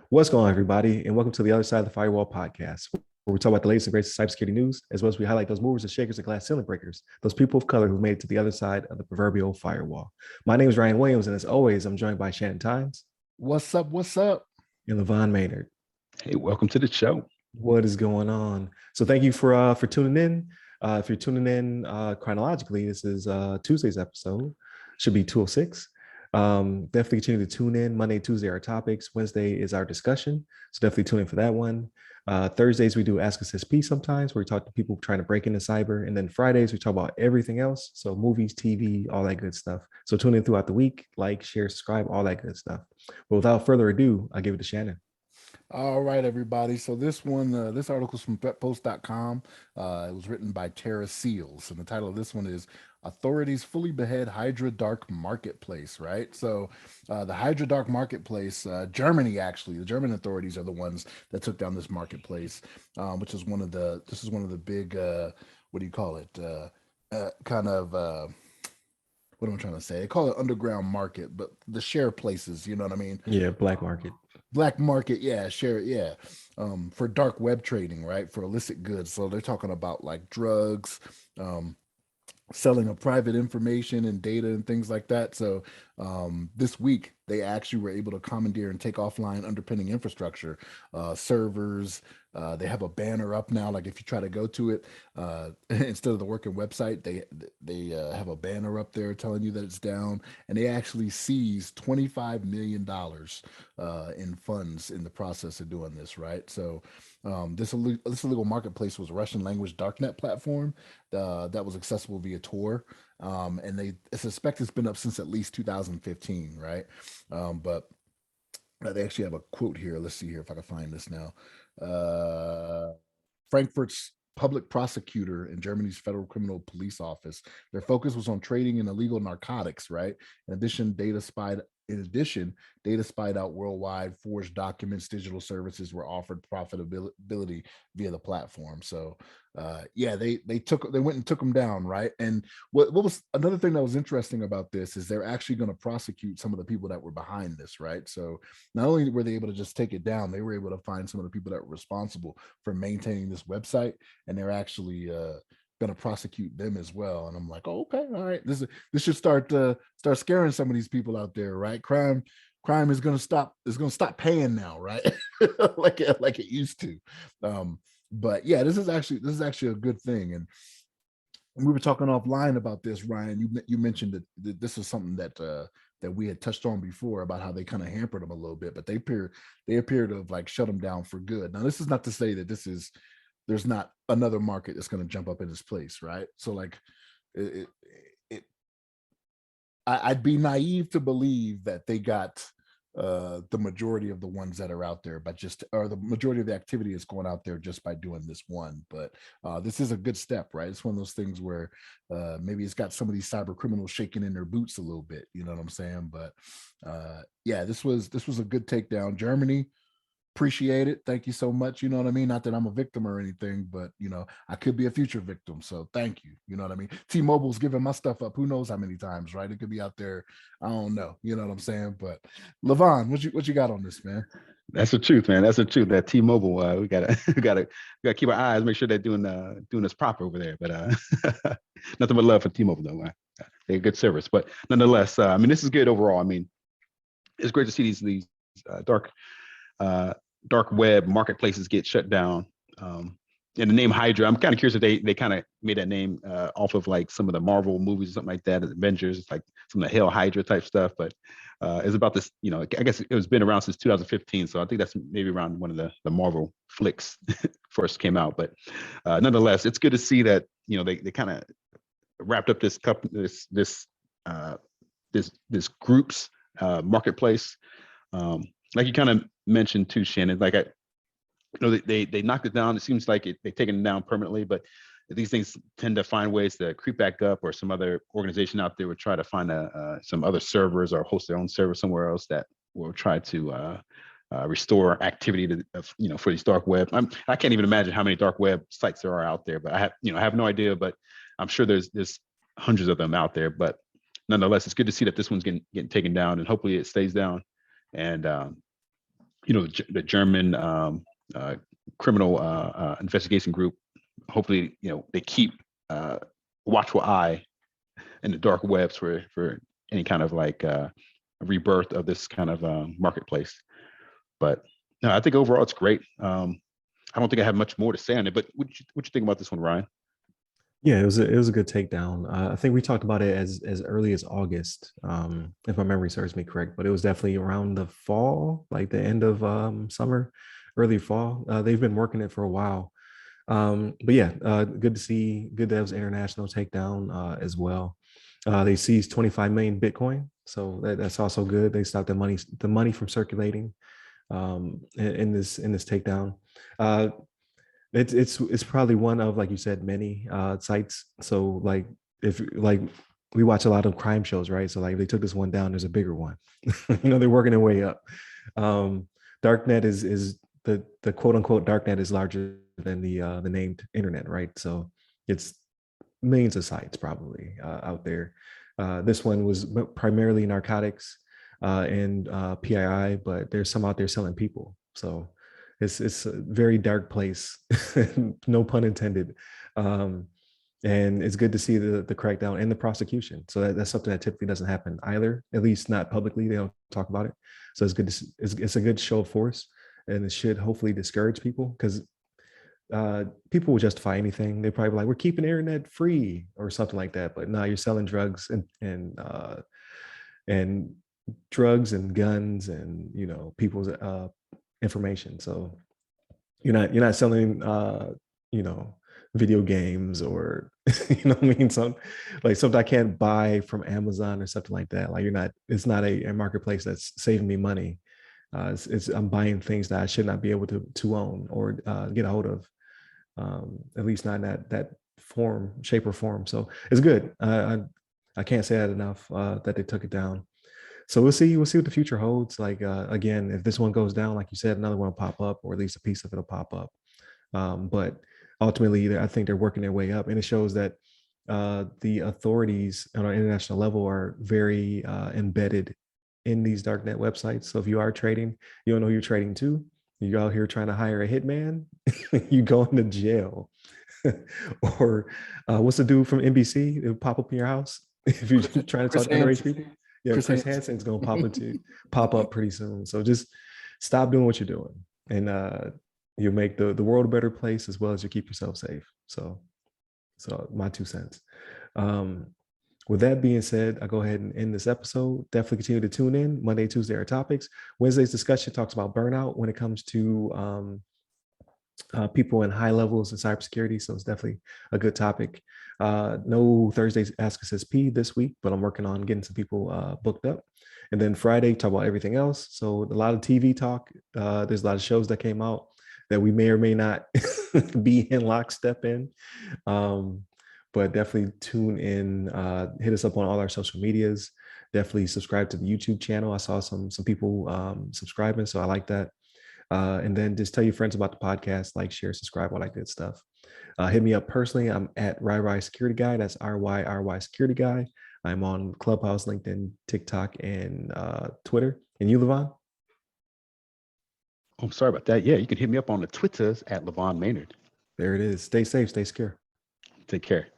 What's going on, everybody, and welcome to the Other Side of the Firewall podcast, where we talk about the latest and greatest cybersecurity news, as well as we highlight those movers and shakers and glass ceiling breakers, those people of color who made it to the other side of the proverbial firewall. My name is Ryan Williams, and as always, I'm joined by Shannon Tynes. What's up? What's up? And LeVon Maynard. Hey, welcome to the show. What is going on? So thank you for tuning in. If you're tuning in chronologically, this is Tuesday's episode. Should be 206. Definitely continue to tune in. Monday, Tuesday are topics. Wednesday is our discussion. So definitely tune in for that one. Thursdays, we do Ask Us SP sometimes, where we talk to people trying to break into cyber. And then Fridays, we talk about everything else. So movies, TV, all that good stuff. So tune in throughout the week, like, share, subscribe, all that good stuff. But without further ado, I'll give it to Shannon. All right, everybody. So this one, this article is from threatpost.com. It was written by Tara Seals. And the title of this one is Authorities Fully Behead Hydra Dark Marketplace, right? So the Hydra Dark Marketplace, Germany, actually, the German authorities are the ones that took down this marketplace, which is this is one of the big, what do you call it? What am I trying to say? They call it underground market, but the share places, you know what I mean? Yeah, black market. Black market, yeah, share, yeah. For dark web trading, right? For illicit goods. So they're talking about like drugs, selling of private information and data and things like that. So this week, they actually were able to commandeer and take offline underpinning infrastructure, servers. They have a banner up now. Like if you try to go to it, instead of the working website, they have a banner up there telling you that it's down. And they actually seized $25 million in funds in the process of doing this, right? So this illegal marketplace was a Russian language darknet platform that was accessible via Tor. And they suspect it's been up since at least 2015, right? But they actually have a quote here. Let's see here if I can find this now. Frankfurt's public prosecutor in Germany's Federal Criminal Police Office. Their focus was on trading in illegal narcotics, right? In addition, data spied out worldwide, forged documents, digital services were offered profitability via the platform. So yeah, they went and took them down, right? And what was another thing that was interesting about this is they're actually going to prosecute some of the people that were behind this, right? So not only were they able to just take it down, they were able to find some of the people that were responsible for maintaining this website, and they're actually going to prosecute them as well. And I'm like, oh, okay, all right, this should start scaring some of these people out there, right? Crime is going to stop paying now, right? like it used to. But yeah, this is actually a good thing. And we were talking offline about this, Ryan. You mentioned that this is something that we had touched on before about how they kind of hampered them a little bit, but they appear to have like shut them down for good. Now, this is not to say that there's not another market that's going to jump up in its place, right? So like I'd be naive to believe that they got the majority of the ones that are out there, or the majority of the activity is going out there just by doing this one. But this is a good step, right? It's one of those things where maybe it's got some of these cyber criminals shaking in their boots a little bit, you know what I'm saying? But yeah, this was a good takedown. Germany, appreciate it. Thank you so much. You know what I mean? Not that I'm a victim or anything, but you know, I could be a future victim. So thank you. You know what I mean? T-Mobile's giving my stuff up who knows how many times, right? It could be out there. I don't know. You know what I'm saying? But LeVon, what you got on this, man? That's the truth, man. That's the truth. That T-Mobile, we gotta keep our eyes, make sure they're doing this proper over there. But nothing but love for T-Mobile, though. They're a good service. But nonetheless, I mean, this is good overall. I mean, it's great to see these dark web marketplaces get shut down. And the name Hydra, I'm kind of curious if they kind of made that name off of like some of the Marvel movies or something like that, Avengers, it's like some of the Hell Hydra type stuff. But it's about this, you know, I guess it was been around since 2015. So I think that's maybe around one of the Marvel flicks first came out. But nonetheless, it's good to see that, you know, they kind of wrapped up this group's marketplace. Like you kind of mentioned too, Shannon, like they knocked it down. It seems like they've taken it down permanently, but these things tend to find ways to creep back up, or some other organization out there would try to find some other servers or host their own server somewhere else that will try to restore activity for these dark web. I can't even imagine how many dark web sites there are out there, but I have no idea, but I'm sure there's hundreds of them out there. But nonetheless, it's good to see that this one's getting taken down, and hopefully it stays down. And the German criminal investigation group, hopefully, they keep watchful eye in the dark webs for any kind of like rebirth of this kind of marketplace. But no, I think overall it's great. I don't think I have much more to say on it, but what you think about this one, Ryan? Yeah, it was a good takedown. I think we talked about it as early as August, if my memory serves me correct. But it was definitely around the fall, like the end of summer, early fall. They've been working it for a while. But yeah, good to see. Good that it was international takedown as well. They seized 25 million Bitcoin, so that's also good. They stopped the money from circulating in this takedown. It's probably one of, like you said, many sites. So like if like we watch a lot of crime shows, right? So like they took this one down, there's a bigger one. They're working their way up. Darknet is the quote unquote darknet is larger than the named internet, right? So it's millions of sites probably out there. This one was primarily narcotics and PII, but there's some out there selling people. So it's a very dark place, no pun intended. And it's good to see the crackdown and the prosecution. So that's something that typically doesn't happen either, at least not publicly. They don't talk about it. So it's good. It's a good show of force, and it should hopefully discourage people, because people will justify anything. They're probably like, we're keeping the internet free or something like that. But no, you're selling drugs and drugs and guns and people's information. So you're not selling video games or what I mean, something I can't buy from Amazon or something like that. Like it's not a marketplace that's saving me money. I'm buying things that I should not be able to own or get a hold of, at least not in that form, shape, or form. So it's good. I can't say that enough, that they took it down. So we'll see what the future holds. Like again, if this one goes down, like you said, another one will pop up, or at least a piece of it will pop up. But ultimately, I think they're working their way up, and it shows that the authorities on an international level are very embedded in these darknet websites. So if you are trading, you don't know who you're trading to. You're out here trying to hire a hitman, you go into jail. Or what's the dude from NBC? It'll pop up in your house if you're trying to talk to underage people. Yeah, Chris Hansen's gonna pop up pretty soon. So just stop doing what you're doing, and you'll make the world a better place, as well as you keep yourself safe. So my 2 cents. With that being said, I'll go ahead and end this episode. Definitely continue to tune in. Monday, Tuesday are topics. Wednesday's discussion talks about burnout when it comes to people in high levels in cybersecurity. So it's definitely a good topic. No Thursday's Ask Us SP this week, but I'm working on getting some people booked up. And then Friday, talk about everything else. So a lot of TV talk. There's a lot of shows that came out that we may or may not be in lockstep in. But definitely tune in, hit us up on all our social medias. Definitely subscribe to the YouTube channel. I saw some people subscribing, so I like that. And then just tell your friends about the podcast, like, share, subscribe, all that good stuff. Hit me up personally. I'm at RY Security Guy. That's RY Security Guy. I'm on Clubhouse, LinkedIn, TikTok, and Twitter. And you, LeVon? Oh, I'm sorry about that. Yeah, you can hit me up on the Twitters at LeVon Maynard. There it is. Stay safe, stay secure. Take care.